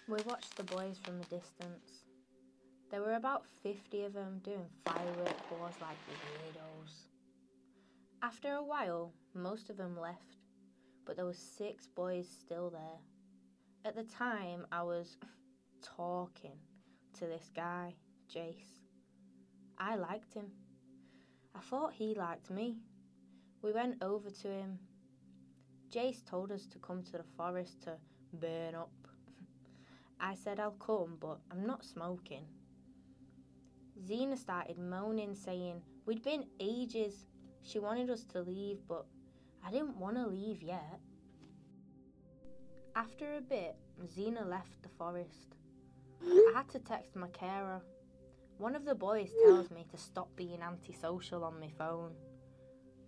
We watched the boys from a distance. There were about 50 of them doing firework wars like weirdos. After a while, most of them left, but there were 6 boys still there. At the time, I was talking to this guy, Jace. I liked him. I thought he liked me. We went over to him. Jace told us to come to the forest to burn up. I said I'll come, but I'm not smoking. Xena started moaning, saying we'd been ages. She wanted us to leave, but I didn't want to leave yet. After a bit, Xena left the forest. I had to text my carer. One of the boys tells me to stop being antisocial on my phone.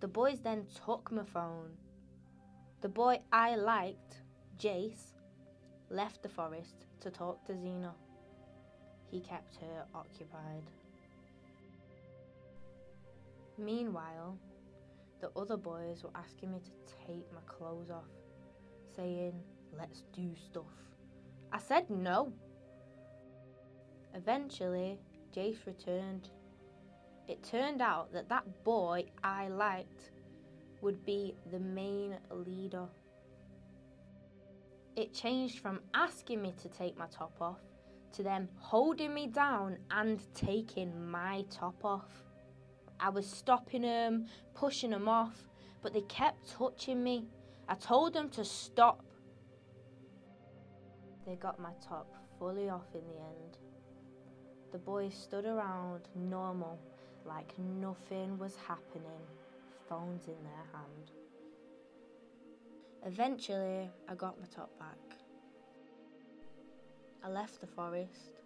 The boys then took my phone. The boy I liked, Jace, left the forest to talk to Xena. He kept her occupied. Meanwhile, the other boys were asking me to take my clothes off, saying, let's do stuff. I said no. Eventually, Jace returned. It turned out that that boy I liked would be the main leader. It changed from asking me to take my top off to them holding me down and taking my top off. I was stopping them, pushing them off, but they kept touching me. I told them to stop. They got my top fully off in the end. The boys stood around normal, like nothing was happening, phones in their hand. Eventually, I got my top back. I left the forest.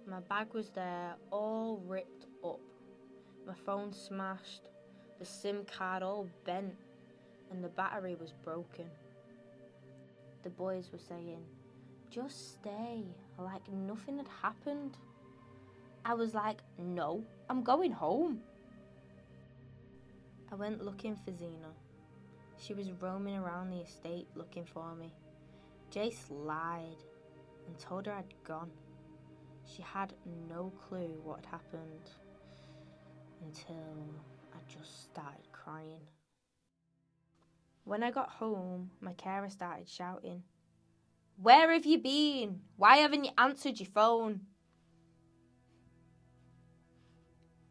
My bag was there, all ripped up. My phone smashed, the SIM card all bent, and the battery was broken. The boys were saying, just stay, like nothing had happened. I was like, no, I'm going home. I went looking for Xena. She was roaming around the estate looking for me. Jace lied and told her I'd gone. She had no clue what had happened until I just started crying. When I got home, my carer started shouting, where have you been? Why haven't you answered your phone?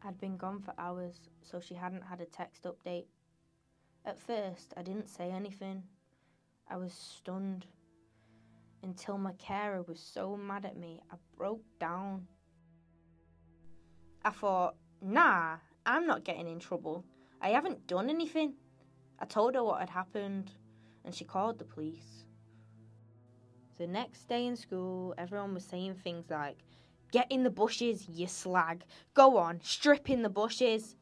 I'd been gone for hours, so she hadn't had a text update. At first, I didn't say anything. I was stunned until my carer was so mad at me, I broke down. I thought, nah, I'm not getting in trouble. I haven't done anything. I told her what had happened, and she called the police. The next day in school, everyone was saying things like, get in the bushes, you slag. Go on, strip in the bushes.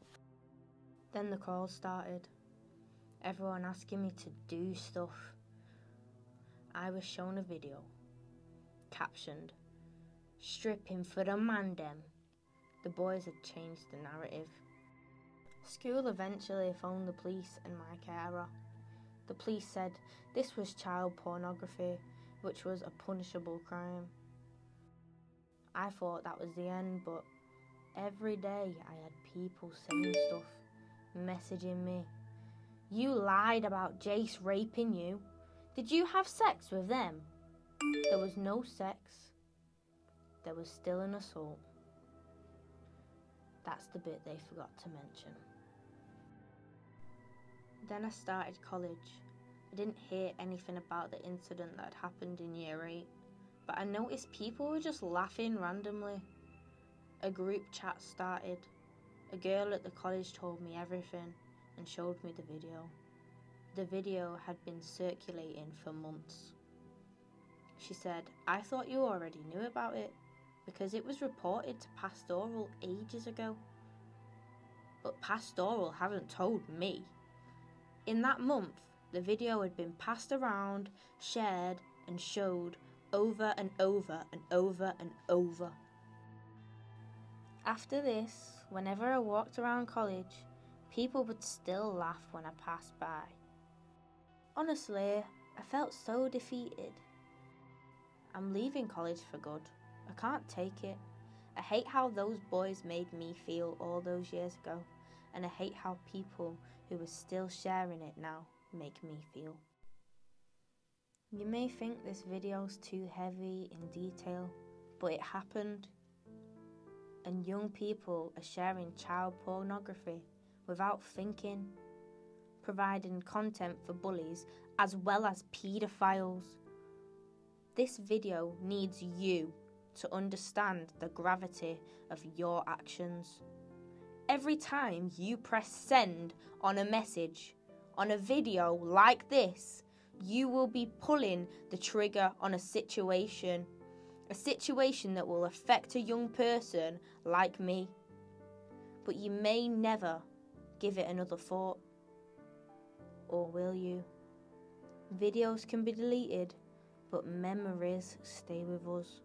Then the calls started. Everyone asking me to do stuff. I was shown a video, captioned, stripping for the man dem. The boys had changed the narrative. School eventually phoned the police and my carer. The police said this was child pornography, which was a punishable crime. I thought that was the end, but every day I had people saying stuff, messaging me. You lied about Jace raping you. Did you have sex with them? There was no sex. There was still an assault. That's the bit they forgot to mention. Then I started college. I didn't hear anything about the incident that had happened in year 8, but I noticed people were just laughing randomly. A group chat started. A girl at the college told me everything and showed me the video. The video had been circulating for months. She said, I thought you already knew about it because it was reported to Pastoral ages ago. But Pastoral haven't told me. In that month, the video had been passed around, shared and showed over and over and over and over. After this, whenever I walked around college, people would still laugh when I passed by. Honestly, I felt so defeated. I'm leaving college for good. I can't take it. I hate how those boys made me feel all those years ago, and I hate how people who are still sharing it now make me feel. You may think this video's too heavy in detail, but it happened. And young people are sharing child pornography without thinking, providing content for bullies as well as paedophiles. This video needs you to understand the gravity of your actions. Every time you press send on a message, on a video like this, you will be pulling the trigger on a situation that will affect a young person like me. But you may never give it another thought. Or will you? Videos can be deleted, but memories stay with us.